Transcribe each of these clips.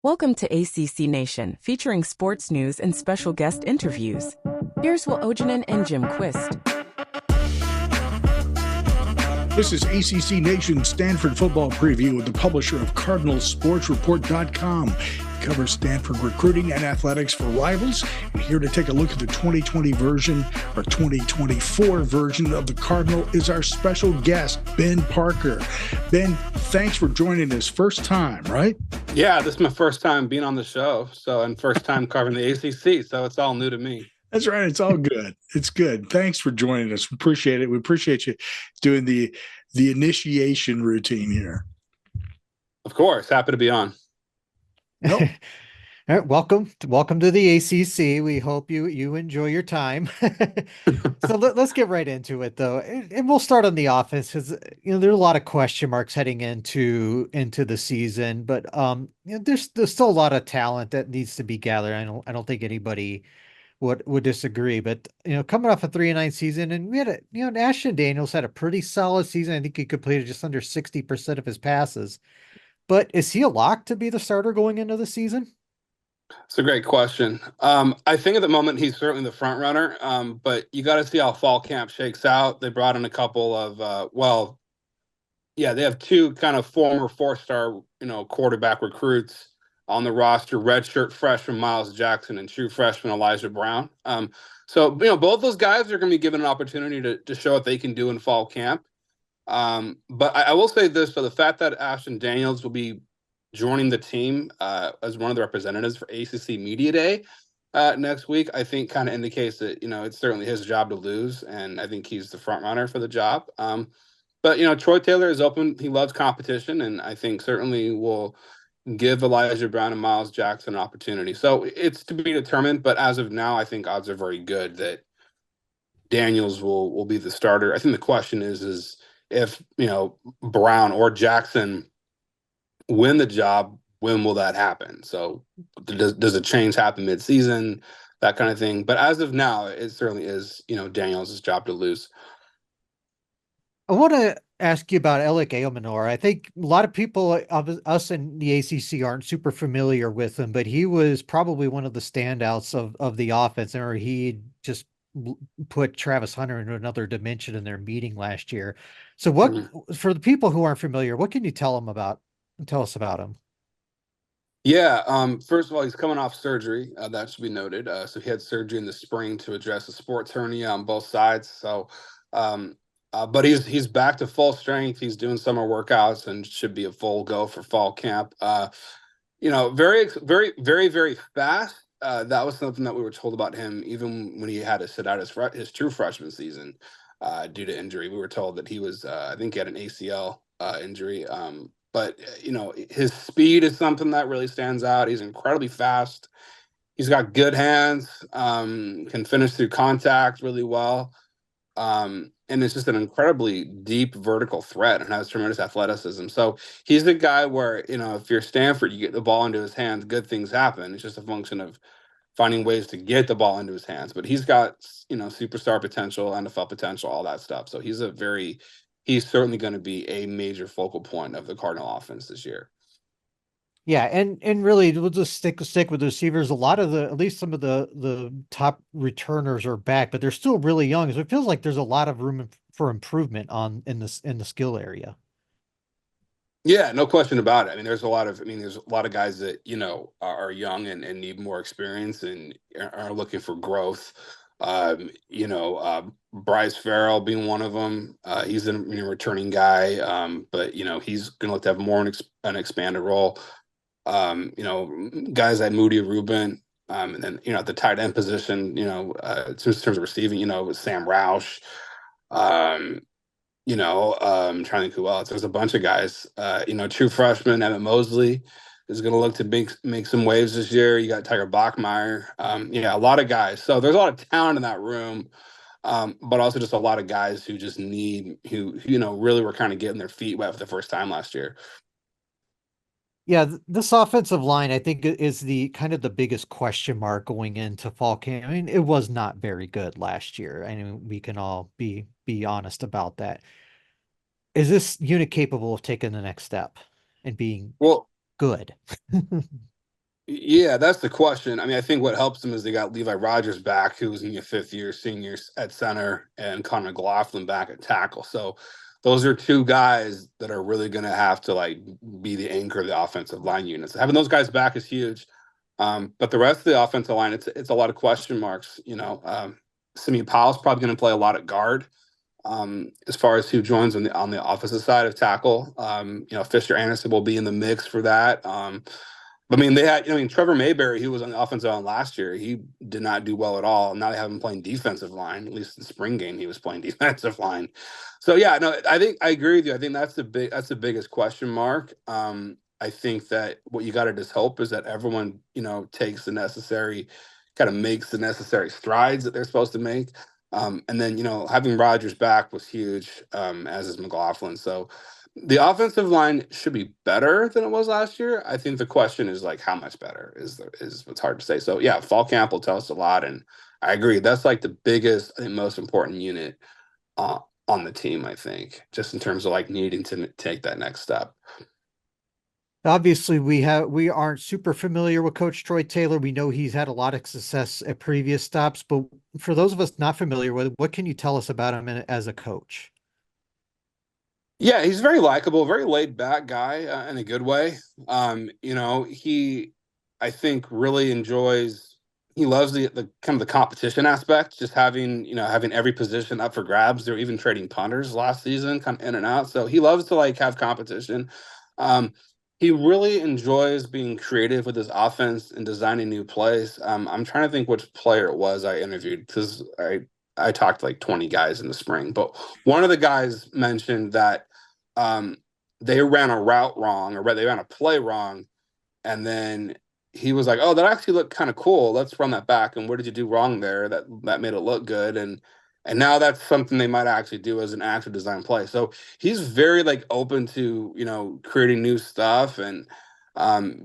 Welcome to ACC Nation, featuring sports news and special guest interviews. Here's Will Ojanen and Jim Quist. This is ACC Nation Stanford football preview with the publisher of CardinalSportsReport.com. It covers Stanford recruiting and athletics for rivals. And here to take a look at the 2020 version or 2024 version of the Cardinal is our special guest, Ben Parker. Ben, thanks for joining us. First time, right? Yeah, this is my first time being on the show, and first time covering the ACC, so it's all new to me. That's right. It's all good. It's good. Thanks for joining us. We appreciate it. We appreciate you doing the initiation routine here. Of course. Happy to be on. Nope. All right, welcome to the ACC. We hope you enjoy your time. So let's get right into it, though, and we'll start on the offense because there are a lot of question marks heading into the season. But there's still a lot of talent that needs to be gathered. I don't think anybody would disagree. But coming off a 3-9 season, and we had Ashton Daniels had a pretty solid season. I think he completed just under 60% of his passes. But is he a lock to be the starter going into the season? It's a great question. I think at the moment he's certainly the front runner, but you got to see how fall camp shakes out. They brought in a couple of, they have two kind of former four-star, quarterback recruits on the roster, redshirt freshman Miles Jackson and true freshman Elijah Brown. Both those guys are going to be given an opportunity to show what they can do in fall camp. But I will say this, so the fact that Ashton Daniels will be joining the team as one of the representatives for ACC Media Day next week, I think kind of indicates that, it's certainly his job to lose, and I think he's the front runner for the job. But Troy Taylor is open. He loves competition, and I think certainly will give Elijah Brown and Miles Jackson an opportunity. So it's to be determined, but as of now, I think odds are very good that Daniels will be the starter. I think the question is if, Brown or Jackson win the job, when will that happen? So does a change happen mid-season, that kind of thing? But as of now, it certainly is, Daniels' job to lose. I want to ask you about Alec Eomanor. I think a lot of people of us in the ACC aren't super familiar with him, but he was probably one of the standouts of the offense, or he just put Travis Hunter into another dimension in their meeting last year. So for the people who aren't familiar, what can you tell us about him? Yeah. First of all, he's coming off surgery. That should be noted. So he had surgery in the spring to address a sports hernia on both sides. So, but he's back to full strength. He's doing summer workouts and should be a full go for fall camp. Very, very, very, very fast. That was something that we were told about him even when he had to sit out his true freshman season due to injury. We were told that he was, I think he had an ACL injury. But his speed is something that really stands out. He's incredibly fast. He's got good hands, can finish through contact really well. And it's just an incredibly deep vertical threat and has tremendous athleticism. So he's the guy where, if you're Stanford, you get the ball into his hands, good things happen. It's just a function of finding ways to get the ball into his hands. But he's got, superstar potential, NFL potential, all that stuff. So he's certainly going to be a major focal point of the Cardinal offense this year. Yeah, and really, we'll just stick with the receivers. A lot of at least some of the top returners are back, but they're still really young. So it feels like there's a lot of room for improvement in the skill area. Yeah, no question about it. There's a lot of guys that, are young and need more experience and are looking for growth. Bryce Farrell being one of them. He's a returning guy, but he's going to look to have more an expanded role. Guys like Moody Rubin, and then at the tight end position, in terms of receiving, Sam Roush. I'm trying to think who else. There's a bunch of guys. True freshman Emmett Mosley is going to look to make some waves this year. You got Tiger Bachmeyer. A lot of guys. So there's a lot of talent in that room, but also just a lot of guys who just really were kind of getting their feet wet for the first time last year. Yeah, this offensive line, I think, is the kind of the biggest question mark going into fall camp. It was not very good last year. We can all be honest about that. Is this unit capable of taking the next step and being good? Yeah, that's the question. I mean, I think what helps them is they got Levi Rogers back, who was in your fifth year senior at center, and Connor McLaughlin back at tackle. So those are two guys that are really going to have to like be the anchor of the offensive line units. Having those guys back is huge. But the rest of the offensive line, it's a lot of question marks. Simeon Powell's probably going to play a lot at guard. As far as who joins on the offensive side of tackle, Fisher Anderson will be in the mix for that. I mean, Trevor Mayberry, he was on the offensive line last year. He did not do well at all. Now they have him playing defensive line. At least in the spring game, he was playing defensive line. So yeah, no, I think I agree with you. I think that's the biggest question mark. I think that what you got to just hope is that everyone, takes the necessary, kind of makes the necessary strides that they're supposed to make. And then, having Rodgers back was huge, as is McLaughlin. So the offensive line should be better than it was last year. I think the question is like how much better is what's hard to say. So yeah, fall camp will tell us a lot, and I agree. That's like the biggest, I think, most important unit uh, on the team. I think just in terms of like needing to take that next step. Obviously, we aren't super familiar with Coach Troy Taylor. We know he's had a lot of success at previous stops, but for those of us not familiar with it, what can you tell us about him as a coach? Yeah, he's very likable, very laid back guy in a good way. He, I think, really enjoys. He loves the kind of the competition aspect, just having every position up for grabs. They're even trading punters last season, kind of in and out. So he loves to like have competition. Um, he really enjoys being creative with his offense and designing new plays. I'm trying to think which player it was I interviewed because I talked to like 20 guys in the spring, but one of the guys mentioned that um, they ran a route wrong or they ran a play wrong, and then he was like, "Oh, that actually looked kind of cool. Let's run that back." And what did you do wrong there that made it look good? And now that's something they might actually do as an actual design play. So he's very like open to creating new stuff and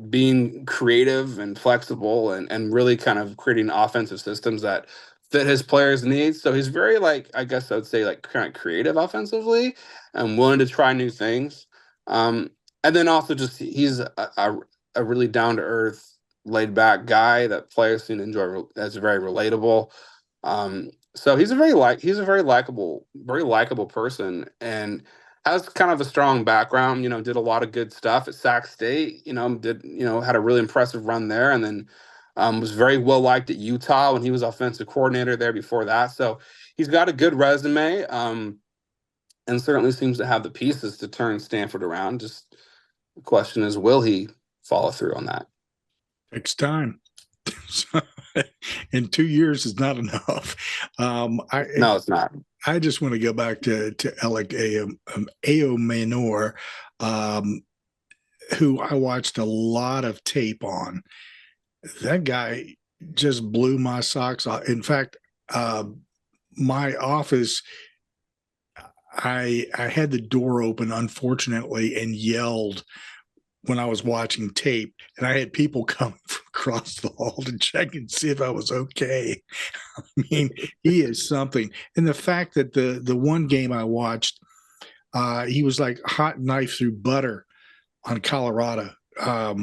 being creative and flexible and really kind of creating offensive systems that fit his players' needs. So he's very like I guess I would say like kind of creative offensively and willing to try new things. Um, and then also just he's a really down to earth, laid back guy that players seem to enjoy. That's very relatable. So he's a very likable person, and has kind of a strong background. Did a lot of good stuff at Sac State. Had a really impressive run there, and then was very well liked at Utah when he was offensive coordinator there before that. So he's got a good resume. And certainly seems to have the pieces to turn Stanford around. Just the question is, will he follow through on that? Takes time. And 2 years is not enough. No, it's not. I just want to go back to Alec Ao Manor, who I watched a lot of tape on. That guy just blew my socks off. In fact, my office, I had the door open, unfortunately, and yelled when I was watching tape, and I had people come from across the hall to check and see if I was okay. I mean, he is something. And the fact that the one game I watched, he was like hot knife through butter on Colorado. I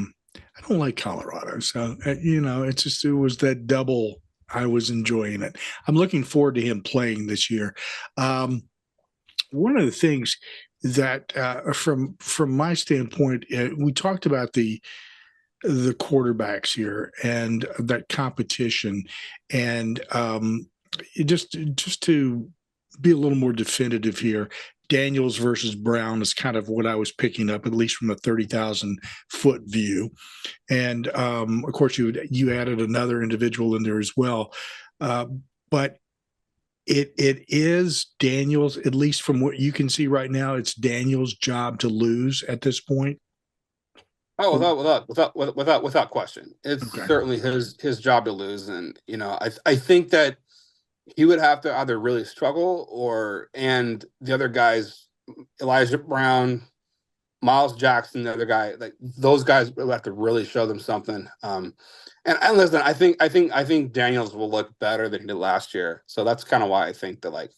don't like Colorado, so it was that double. I was enjoying it. I'm looking forward to him playing this year. One of the things that from my standpoint, we talked about the quarterbacks here and that competition, and just to be a little more definitive here, Daniels versus Brown is kind of what I was picking up, at least from a 30,000-foot view. And of course, you added another individual in there as well, but it is Daniels, at least from what you can see right now, it's Daniels' job to lose at this point. Oh, without question, it's Okay. certainly his job to lose, and I think that he would have to either really struggle and the other guys, Elijah Brown, Miles Jackson, the other guy, like those guys will have to really show them something. And listen, I think Daniels will look better than he did last year. So that's kind of why I think that like,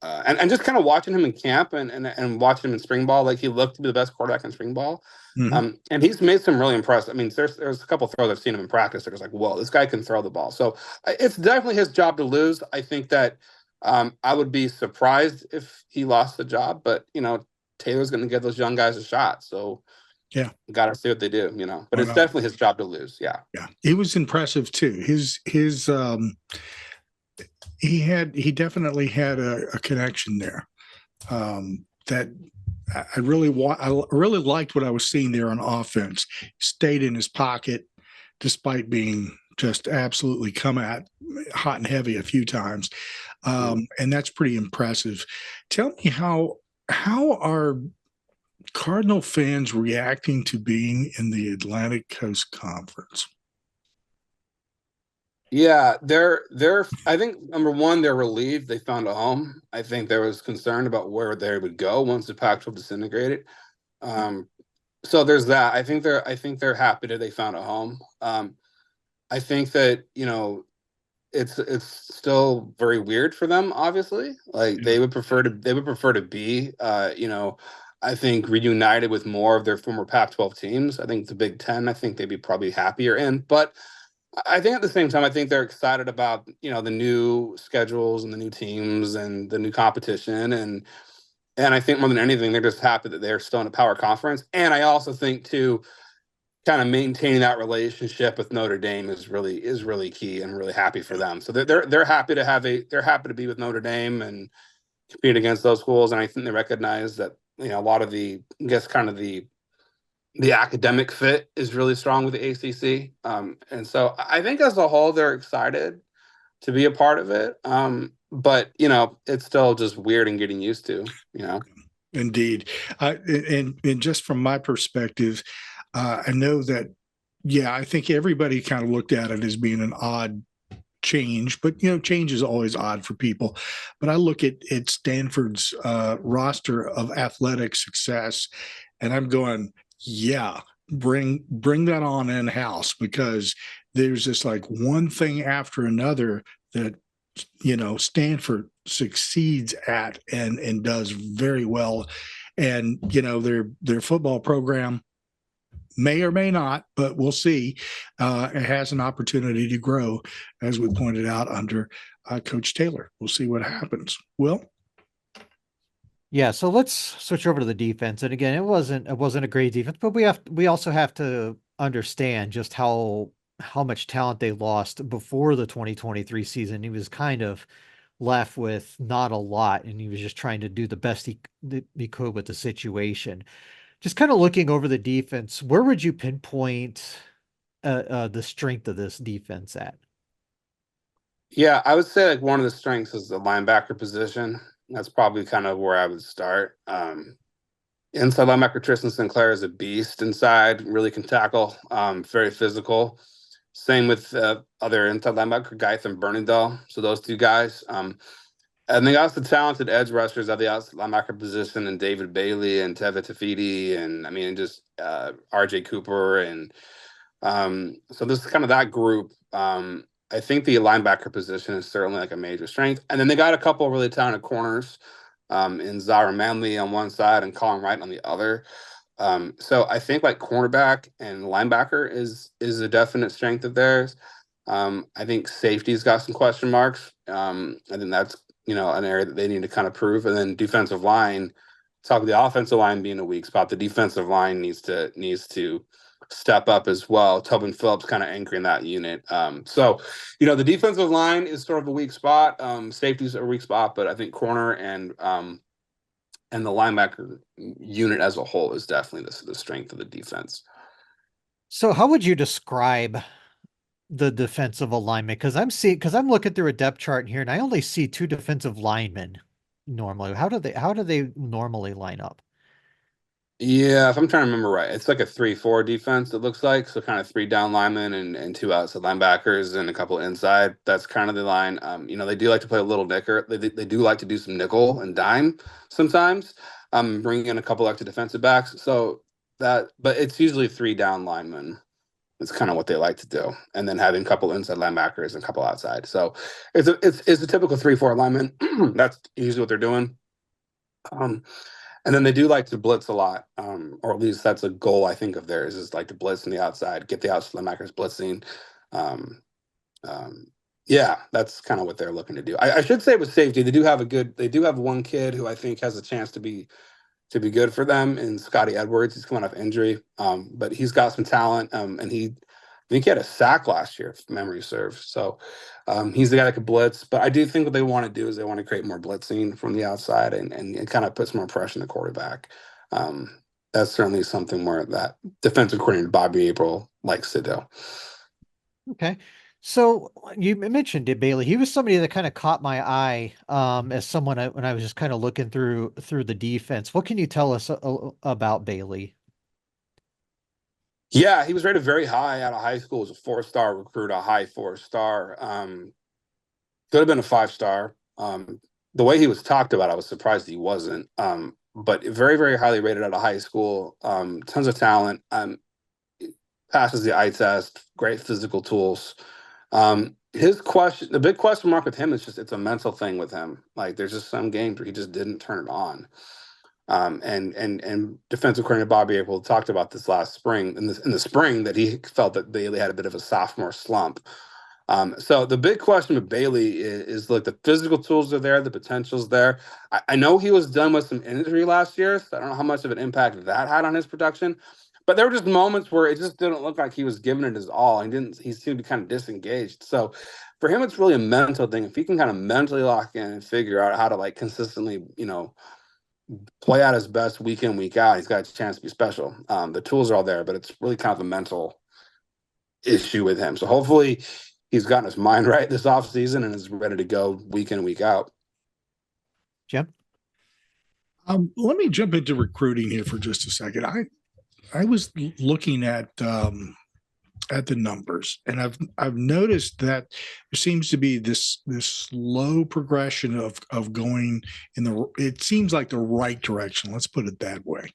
and just kind of watching him in camp and watching him in spring ball, like he looked to be the best quarterback in spring ball. And he's made some really impressive. I mean, there's a couple throws I've seen him in practice that was like, whoa, this guy can throw the ball. So it's definitely his job to lose. I think that I would be surprised if he lost the job, but Taylor's going to give those young guys a shot. So yeah, got to see what they do. But it's definitely his job to lose. Yeah, yeah, he was impressive too. He definitely had a connection there. That I really liked what I was seeing there on offense. Stayed in his pocket despite being just absolutely come at hot and heavy a few times. And that's pretty impressive. Tell me how are Cardinal fans reacting to being in the Atlantic Coast Conference? Yeah, I think number one, they're relieved they found a home. I think there was concern about where they would go once the Pac-12 disintegrated. So there's that. I think they're happy that they found a home. I think that, it's still very weird for them, obviously. Like they would prefer to be I think reunited with more of their former Pac-12 teams. I think the Big Ten, I think they'd be probably happier in. But I think at the same time, I think they're excited about, the new schedules and the new teams and the new competition. And I think more than anything, they're just happy that they're still in a power conference. And I also think too, kind of maintaining that relationship with Notre Dame is really key and really happy for them. So they're happy to be with Notre Dame and compete against those schools. And I think they recognize that, a lot of the academic fit is really strong with the ACC. And so I think as a whole, they're excited to be a part of it. But, it's still just weird and getting used to. Indeed. And just from my perspective, I know that, I think everybody kind of looked at it as being an odd change, but change is always odd for people. But I look at Stanford's roster of athletic success, and I'm going, yeah, bring that on in house, because there's just like one thing after another that Stanford succeeds at and does very well. And their football program may or may not, but we'll see. It has an opportunity to grow, as we pointed out, under Coach Taylor. We'll see what happens. Will? Yeah, so let's switch over to the defense. And again, it wasn't a great defense, but we also have to understand just how much talent they lost before the 2023 season. He was kind of left with not a lot, and he was just trying to do the best he could with the situation. Just kind of looking over the defense, where would you pinpoint the strength of this defense at? Yeah, I would say like one of the strengths is the linebacker position. That's probably kind of where I would start. Inside linebacker Tristan Sinclair is a beast inside, really can tackle, very physical. Same with other inside linebacker, Gaithan Bernadel. So those two guys. And they got the talented edge rushers at the outside linebacker position, and David Bailey and Teva Tafidi, and just RJ Cooper. And so this is kind of that group. I think the linebacker position is certainly like a major strength. And then they got a couple of really talented corners in Zara Manley on one side and Colin Wright on the other. So I think like cornerback and linebacker is a definite strength of theirs. I think safety's got some question marks. I think that's an area that they need to kind of prove. And then defensive line, talk about the offensive line being a weak spot. The defensive line needs to step up as well. Tobin Phillips kind of anchoring that unit. So the defensive line is sort of a weak spot. Safety's a weak spot, but I think corner and the linebacker unit as a whole is definitely the strength of the defense. So how would you describe the defensive alignment? Because I'm looking through a depth chart here, and I only see two defensive linemen normally. How do they normally line up? Yeah, if I'm trying to remember right, it's like a 3-4 defense, it looks like. So kind of 3 down linemen and 2 outside linebackers and a couple inside. That's kind of the line. They do like to play a little nickel. They do like to do some nickel and dime sometimes, bringing in a couple extra defensive backs. So but it's usually 3 down linemen. It's kind of what they like to do, and then having a couple inside linebackers and a couple outside. So it's a typical 3-4 alignment. That's usually what they're doing. And then they do like to blitz a lot, or at least that's a goal I think of theirs is like to blitz on the outside, get the outside linebackers blitzing. Um, yeah, that's kind of what they're looking to do. I should say with safety, they do have one kid who I think has a chance to be good for them in Scotty Edwards. He's coming off injury, but he's got some talent, and I think he had a sack last year, if memory serves. So he's the guy that could blitz. But I do think what they want to do is they want to create more blitzing from the outside and kind of put some more pressure on the quarterback. That's certainly something where that defensive coordinator Bobby April likes to do. Okay. So you mentioned it, Bailey. He was somebody that kind of caught my eye as someone when I was just kind of looking through the defense. What can you tell us about Bailey? Yeah, he was rated very high out of high school as a 4-star recruit, a high 4-star. Could have been a 5-star. The way he was talked about, I was surprised he wasn't. But very, very highly rated out of high school. Tons of talent. Passes the eye test. Great physical tools. The big question mark with him is just it's a mental thing with him. Like there's just some games where he just didn't turn it on. And defensive coordinator Bobby April talked about this last spring in the spring that he felt that Bailey had a bit of a sophomore slump. So the big question with Bailey is like the physical tools are there, the potential's there. I know he was done with some injury last year, so I don't know how much of an impact that had on his production. But there were just moments where it just didn't look like he was giving it his all. He seemed to be kind of disengaged. So for him, it's really a mental thing. If he can kind of mentally lock in and figure out how to like consistently, play out his best week in, week out, he's got a chance to be special. The tools are all there, but it's really kind of a mental issue with him. So hopefully he's gotten his mind right this offseason and is ready to go week in, week out. Jim? Let me jump into recruiting here for just a second. I was looking at the numbers, and I've noticed that there seems to be this slow progression of going it seems like the right direction. Let's put it that way.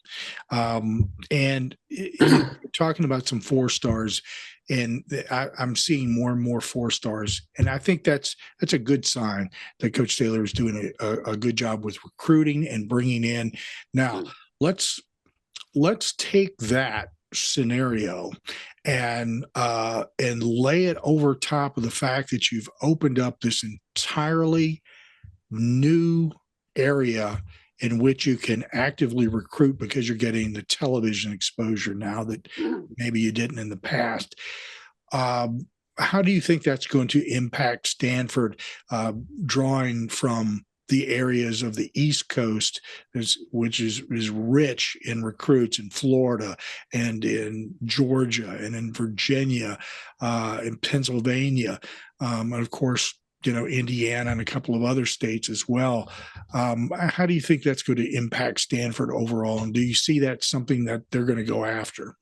And you're talking about some 4-stars, and I'm seeing more and more 4-stars, and I think that's a good sign that Coach Taylor is doing a good job with recruiting and bringing in. Now let's take that scenario and lay it over top of the fact that you've opened up this entirely new area in which you can actively recruit because you're getting the television exposure now that maybe you didn't in the past. How do you think that's going to impact Stanford, drawing from the areas of the East Coast, which is rich in recruits in Florida and in Georgia and in Virginia, in Pennsylvania, and of course, Indiana and a couple of other states as well. How do you think that's going to impact Stanford overall? And do you see that something that they're going to go after?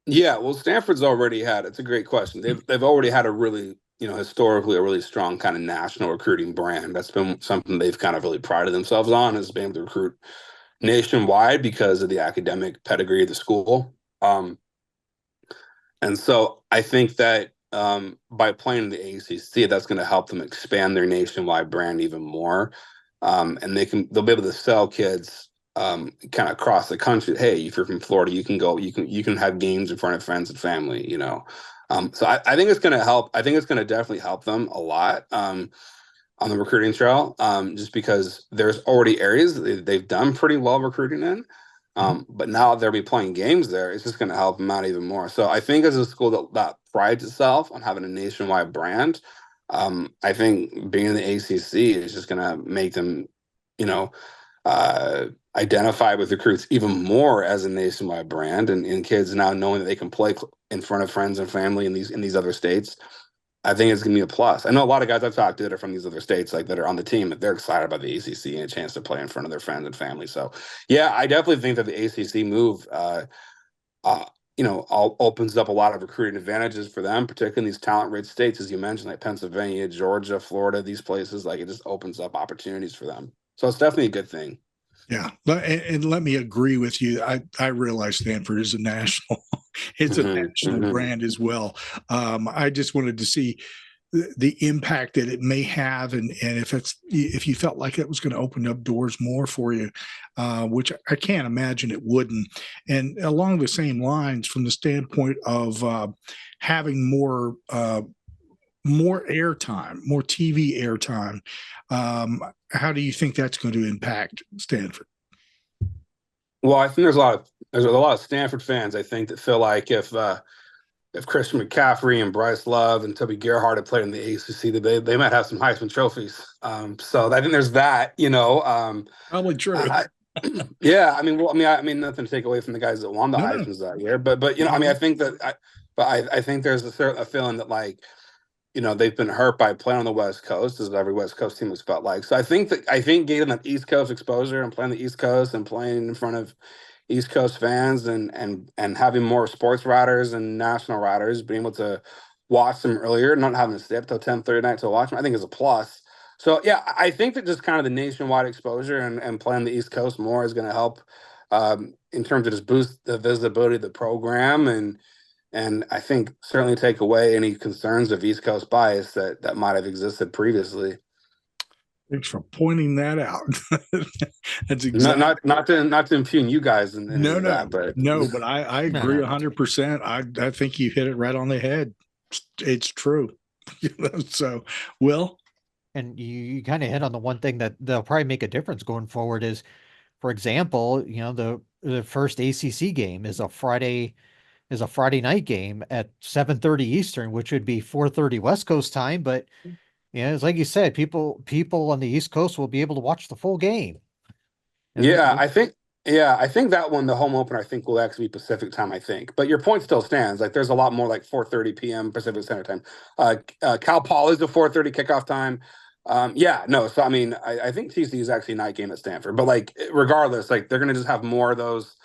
Yeah, well, Stanford's already had, it's a great question. They've already had a really, historically a really strong kind of national recruiting brand. That's been something they've kind of really prided themselves on, is being able to recruit nationwide because of the academic pedigree of the school. And so I think that by playing in the ACC, that's going to help them expand their nationwide brand even more. And they'll be able to sell kids kind of across the country. Hey, if you're from Florida, you can go, you can have games in front of friends and family, So I think it's going to help. I think it's going to definitely help them a lot on the recruiting trail, just because there's already areas they've done pretty well recruiting in. But now they'll be playing games there. It's just going to help them out even more. So I think as a school that prides itself on having a nationwide brand, I think being in the ACC is just going to make them, identify with recruits even more as a nationwide brand, and kids now knowing that they can play in front of friends and family in these other states. I think it's going to be a plus. I know a lot of guys I've talked to that are from these other states, like that are on the team, they're excited about the ACC and a chance to play in front of their friends and family. So, yeah, I definitely think that the ACC move, opens up a lot of recruiting advantages for them, particularly in these talent-rich states, as you mentioned, like Pennsylvania, Georgia, Florida, these places. Like, it just opens up opportunities for them. So it's definitely a good thing. Yeah, and let me agree with you. I realize Stanford is a national, it's a national brand as well. I just wanted to see the impact that it may have, and if you felt like it was going to open up doors more for you, which I can't imagine it wouldn't. And along the same lines, from the standpoint of having more airtime, more TV airtime. How do you think that's going to impact Stanford? Well, I think there's a lot of Stanford fans, I think, that feel like if Christian McCaffrey and Bryce Love and Toby Gerhart had played in the ACC, they might have some Heisman trophies. So I think there's that. Probably true. Yeah. I mean, nothing to take away from the guys that won the Heisman's that year, but I mean, I think that I think there's a feeling that, like, they've been hurt by playing on the West Coast, as every West Coast team has felt like. So I think getting that East Coast exposure and playing the East Coast and playing in front of East Coast fans and having more sports writers and national writers being able to watch them earlier, not having to stay up till 10:30 night to watch them, I think is a plus. So yeah, I think that just kind of the nationwide exposure and playing the East Coast more is going to help in terms of just boost the visibility of the program and I think certainly take away any concerns of East Coast bias that might have existed previously. Thanks for pointing that out. That's exactly not to impugn you guys in that, but I agree 100%. I think you hit it right on the head. It's true. So, Will, and you kind of hit on the one thing that they'll probably make a difference going forward is, for example, the first ACC game is a Friday night game at 7:30 Eastern, which would be 4:30 West Coast time. But it's like you said, people on the East Coast will be able to watch the full game. I think that one, the home opener, I think will actually be Pacific time, I think. But your point still stands. Like, there's a lot more like 4:30 p.m. Pacific Standard Time. Cal Poly is a 4:30 kickoff time. So I mean, I think TCU is actually a night game at Stanford. But like, regardless, like, they're gonna just have more of those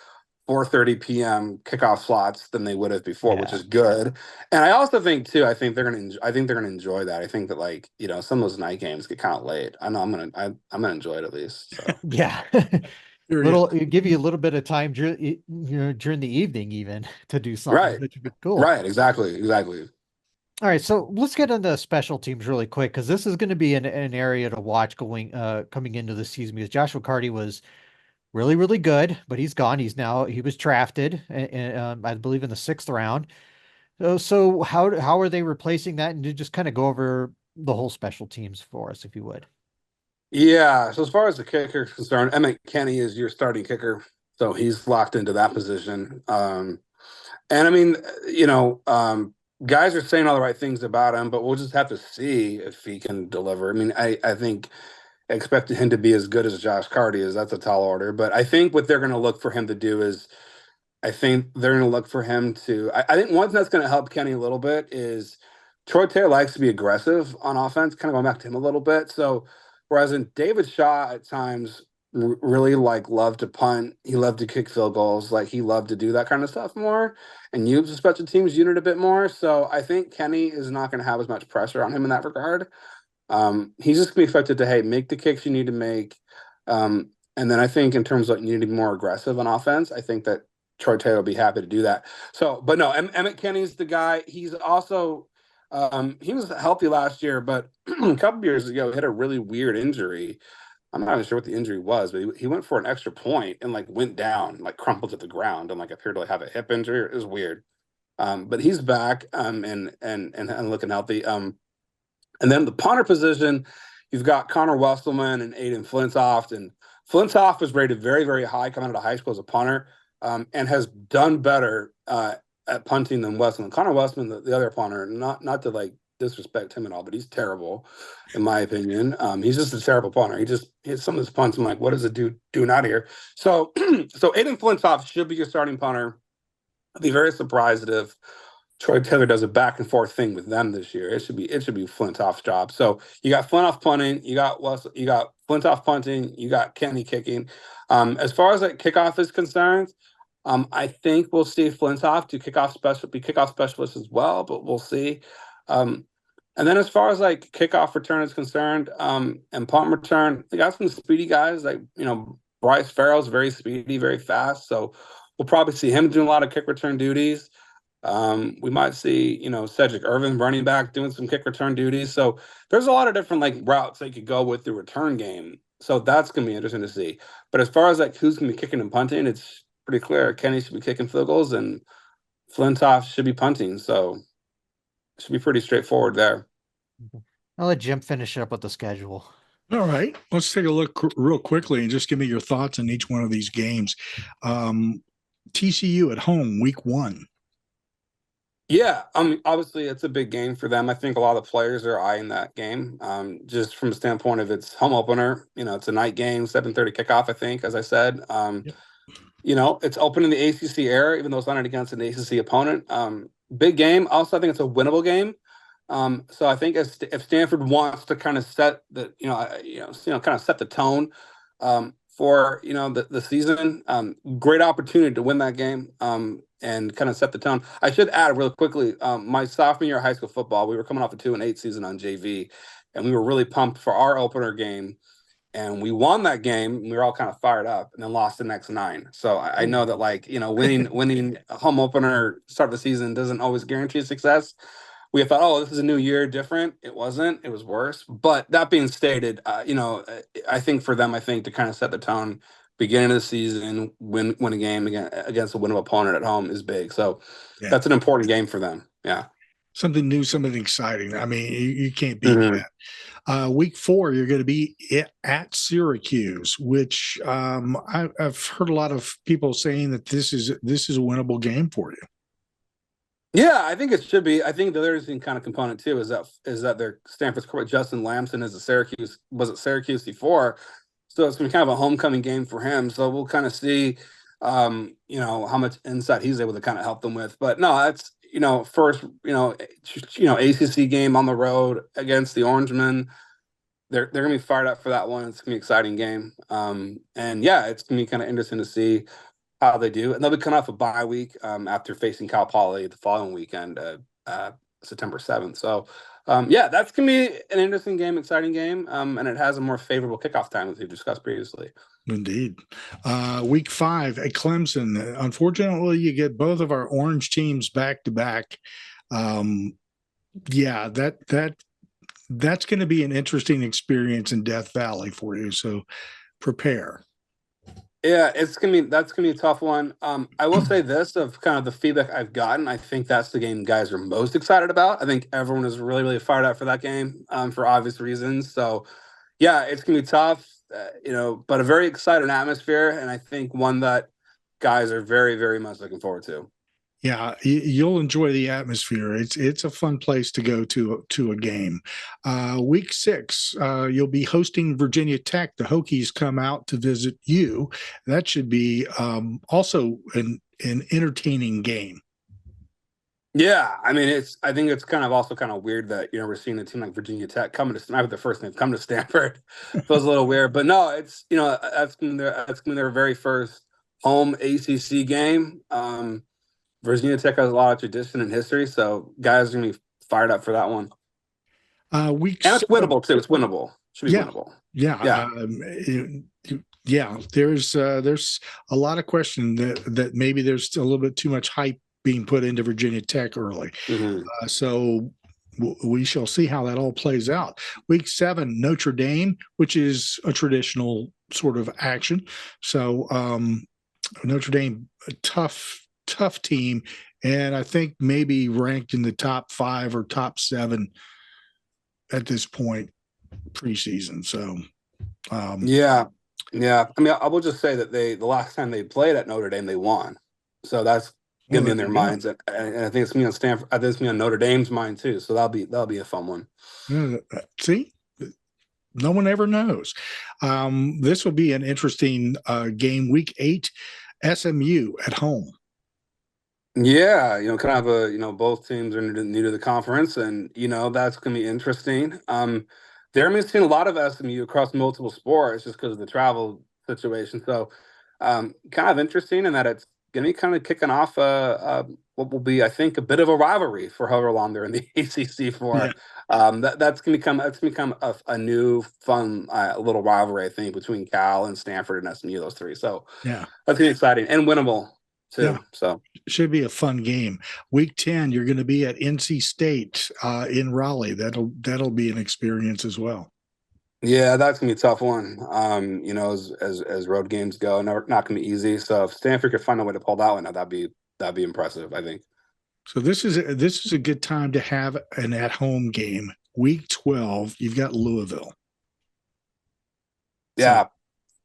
4:30 p.m. kickoff slots than they would have before, which is good. And I also think too, I think they're gonna enjoy that. I think that, like, some of those night games get kind of late. I know I'm gonna enjoy it at least. So. Yeah. Give you a little bit of time during the evening even to do something. Right. Which would be cool. Right. Exactly. All right, so let's get into special teams really quick, because this is going to be an area to watch coming into the season, because Josh McCarty was really, really good, but he's gone. He was drafted, I believe, in the 6th round. So how are they replacing that? And to just kind of go over the whole special teams for us, if you would. Yeah. So as far as the kicker is concerned, Emmett Kenny is your starting kicker, so he's locked into that position. And I mean, guys are saying all the right things about him, but we'll just have to see if he can deliver. I mean, I think expecting him to be as good as Josh Carty that's a tall order. But I think what they're going to look for him to do is, I think they're going to look for him to. I think one thing that's going to help Kenny a little bit is Troy Taylor likes to be aggressive on offense, kind of going back to him a little bit. So whereas in David Shaw at times really loved to punt, he loved to kick field goals, like he loved to do that kind of stuff more and use the special teams unit a bit more. So I think Kenny is not going to have as much pressure on him in that regard. He's just going to be expected to, hey, make the kicks you need to make. And then I think in terms of, you need to be more aggressive on offense, I think that Troy Taylor will be happy to do that. So, but no, Emmett Kenny's the guy. He's also, he was healthy last year, but a couple of years ago, he had a really weird injury. I'm not even sure what the injury was, but he went for an extra point and went down, crumpled to the ground and appeared to have a hip injury. It was weird. But he's back and looking healthy. And then the punter position, you've got Connor Wesselman and Aiden Flintoff. And Flintoff was rated very, very high coming out of high school as a punter, and has done better at punting than Wesselman. Connor Wesselman, the other punter, not to disrespect him at all, but he's terrible, in my opinion. He's just a terrible punter. He hits some of his punts. I'm like, what is the dude doing out of here? So, so Aiden Flintoff should be your starting punter. I'd be very surprised if Troy Taylor does a back and forth thing with them this year. It should be Flintoff's job. So you got Flintoff punting, you got Flintoff punting, you got Kenny kicking. As far as kickoff is concerned, I think we'll see Flintoff be kickoff specialist as well, but we'll see. And then as far as kickoff return is concerned, and punt return, they got some speedy guys Bryce Farrell's very speedy, very fast. So we'll probably see him doing a lot of kick return duties. We might see, Cedric Irvin running back doing some kick return duties. So there's a lot of different like routes they could go with the return game. So that's gonna be interesting to see. But as far as like who's gonna be kicking and punting, it's pretty clear. Kenny should be kicking field goals and Flintoff should be punting. So it should be pretty straightforward there. I'll let Jim finish up with the schedule. All right, let's take a look real quickly and just give me your thoughts on each one of these games. TCU at home, week 1. Yeah, obviously it's a big game for them. I think a lot of the players are eyeing that game, just from the standpoint of its home opener. It's a night game, 7:30 kickoff, I think, as I said. Yep. It's open in the ACC era, even though it's not against an ACC opponent. Big game. Also, I think it's a winnable game. So I think if Stanford wants to kind of set the, kind of set the tone, for the season, great opportunity to win that game, and kind of set the tone. I should add real quickly, my sophomore year of high school football, we were coming off a 2-8 season on JV, and we were really pumped for our opener game. And we won that game. We were all kind of fired up, and then lost the next 9. So I know that, winning a home opener start of the season doesn't always guarantee success. We thought, oh, this is a new year, different. It wasn't. It was worse. But that being stated, I think for them, to kind of set the tone, beginning of the season, win a game against a winnable opponent at home is big. So that's an important game for them. Yeah. Something new, something exciting. I mean, you can't beat that. Week 4, you're going to be at Syracuse, which I've heard a lot of people saying that this is a winnable game for you. Yeah, I think it should be. I think the other kind of component too is that their Stanford's quarterback Justin Lamson was at Syracuse before, so it's been kind of a homecoming game for him. So we'll kind of see, how much insight he's able to kind of help them with. But no, that's first ACC game on the road against the Orangemen. They're gonna be fired up for that one. It's gonna be an exciting game. And yeah, it's gonna be kind of interesting to see how they do. And they'll be coming off a bye week after facing Cal Poly the following weekend, September 7th. So, that's going to be an interesting game, exciting game, and it has a more favorable kickoff time, as we've discussed previously. Indeed. Week 5 at Clemson. Unfortunately, you get both of our orange teams back to back. That's going to be an interesting experience in Death Valley for you. So prepare. Yeah, that's gonna be a tough one. I will say this, of kind of the feedback I've gotten, I think that's the game guys are most excited about. I think everyone is really, really fired up for that game, for obvious reasons. So, yeah, it's gonna be tough, but a very exciting atmosphere, and I think one that guys are very, very much looking forward to. Yeah, you'll enjoy the atmosphere. It's a fun place to go to a game. Week 6, you'll be hosting Virginia Tech. The Hokies come out to visit you. That should be also an entertaining game. Yeah, I mean, I think it's kind of weird that we're seeing a team like Virginia Tech coming to, not the first they've come to Stanford. Feels a little weird, but no, it's that's gonna be their very first home ACC game. Virginia Tech has a lot of tradition and history, so guys are going to be fired up for that one. And it's winnable, too. It's winnable. Should be winnable. Yeah. There's a lot of question that maybe there's a little bit too much hype being put into Virginia Tech early. So we shall see how that all plays out. Week 7, Notre Dame, which is a traditional sort of action. So Notre Dame, a tough team, and I think maybe ranked in the top 5 or top 7 at this point preseason. So yeah. I mean, I will just say that the last time they played at Notre Dame, they won. So that's gonna be in their minds, and I think it's gonna be on Stanford. I think it's gonna be on Notre Dame's mind too. So that'll be a fun one. See, no one ever knows. This will be an interesting game. Week 8, SMU at home. Yeah, kind of both teams are new to the conference, and that's going to be interesting. They're seeing a lot of SMU across multiple sports just because of the travel situation. So, kind of interesting in that it's going to be kind of kicking off a what will be, I think, a bit of a rivalry for however long they're in the ACC for. Yeah. That's gonna become a new fun little rivalry, I think, between Cal and Stanford and SMU, those three. So Yeah. that's gonna be exciting and winnable too. Yeah. So should be a fun game. Week 10, you're going to be at NC State in Raleigh. That'll be an experience as well. yeah, that's gonna be a tough one. As road games go, not gonna be easy. So if Stanford could find a way to pull that one out, that'd be impressive, I think. So this is a good time to have an at-home game. Week 12, you've got Louisville. Yeah,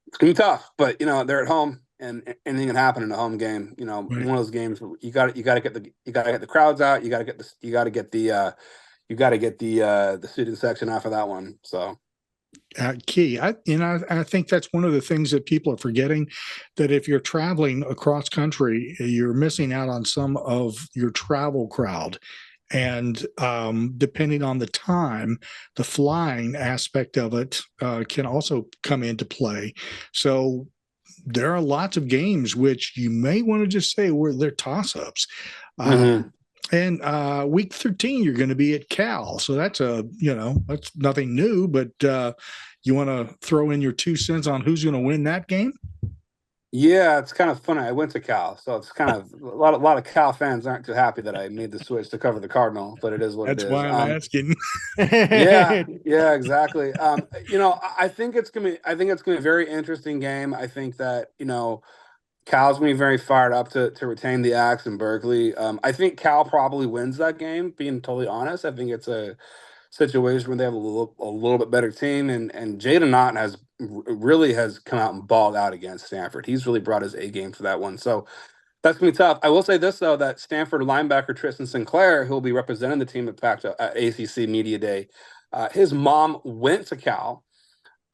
it's gonna be tough, but they're at home, and anything can happen in a home game. Right. One of those games where you got to get the crowds out. You got to get the student section off of that one. So. Key. I think that's one of the things that people are forgetting, that if you're traveling across country, you're missing out on some of your travel crowd. And depending on the time, the flying aspect of it can also come into play. So there are lots of games which you may want to just say where they're toss-ups. And week 13, you're going to be at Cal. So that's that's nothing new, but you want to throw in your 2 cents on who's going to win that game? Yeah, it's kind of funny. I went to Cal, so it's kind of a lot of Cal fans aren't too happy that I made the switch to cover the Cardinal, but it is what it is. That's why I'm asking. yeah, exactly. I think it's gonna be a very interesting game. I think that Cal's gonna be very fired up to retain the Axe in Berkeley. I think Cal probably wins that game. Being totally honest, I think it's a situation where they have a little bit better team, and Jaden Naughton has come out and balled out against Stanford. He's really brought his A game for that one. So that's gonna be tough. I will say this though, that Stanford linebacker Tristan Sinclair, who will be representing the team at ACC Media Day, his mom went to Cal,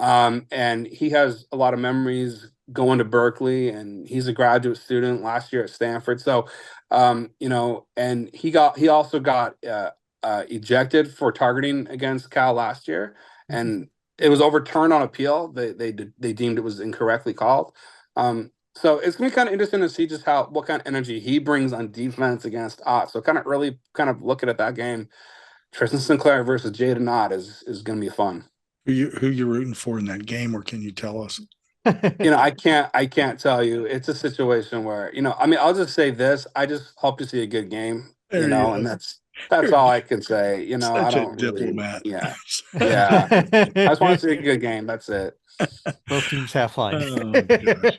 and he has a lot of memories going to Berkeley, and he's a graduate student last year at Stanford. So, and he also got ejected for targeting against Cal last year, and it was overturned on appeal. They deemed it was incorrectly called. So it's gonna be kind of interesting to see just what kind of energy he brings on defense against Ott. So kind of looking at that game, Tristan Sinclair versus Jaden Ott is gonna be fun. Who you rooting for in that game, or can you tell us? I can't tell you. It's a situation where I'll just say this: I just hope to see a good game. And that's all I can say. I don't diplomat. Yeah. I just want to see a good game. That's it. Both teams have fun. Oh, gosh.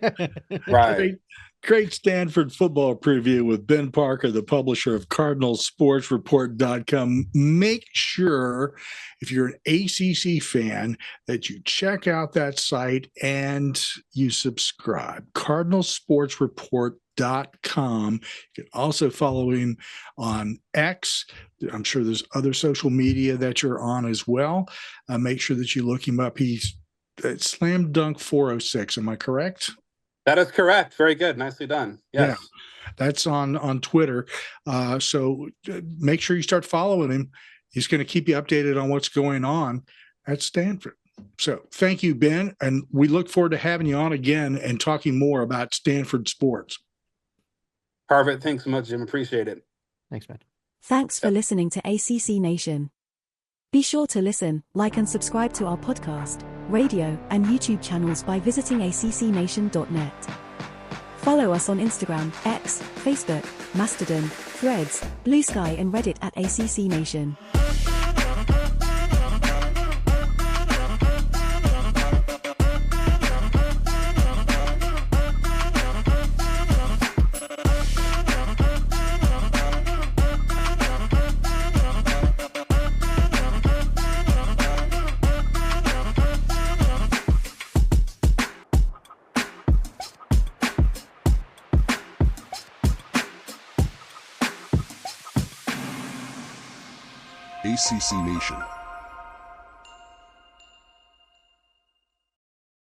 Right. Great Stanford football preview with Ben Parker, the publisher of CardinalSportsReport.com. Make sure, if you're an ACC fan, that you check out that site and you subscribe. CardinalSportsReport.com. You can also follow him on X. I'm sure there's other social media that you're on as well. Make sure that you look him up. He's Slam Dunk 406. Am I correct? That is correct. Very good. Nicely done. Yes. Yeah, that's on Twitter. So make sure you start following him. He's going to keep you updated on what's going on at Stanford. So thank you, Ben. And we look forward to having you on again and talking more about Stanford sports. Perfect. Thanks so much, Jim. Appreciate it. Thanks, man. Thanks for listening to ACC Nation. Be sure to listen, like and subscribe to our podcast, radio, and YouTube channels by visiting accnation.net. Follow us on Instagram, X, Facebook, Mastodon, Threads, Blue Sky and Reddit at ACC Nation. ACC Nation.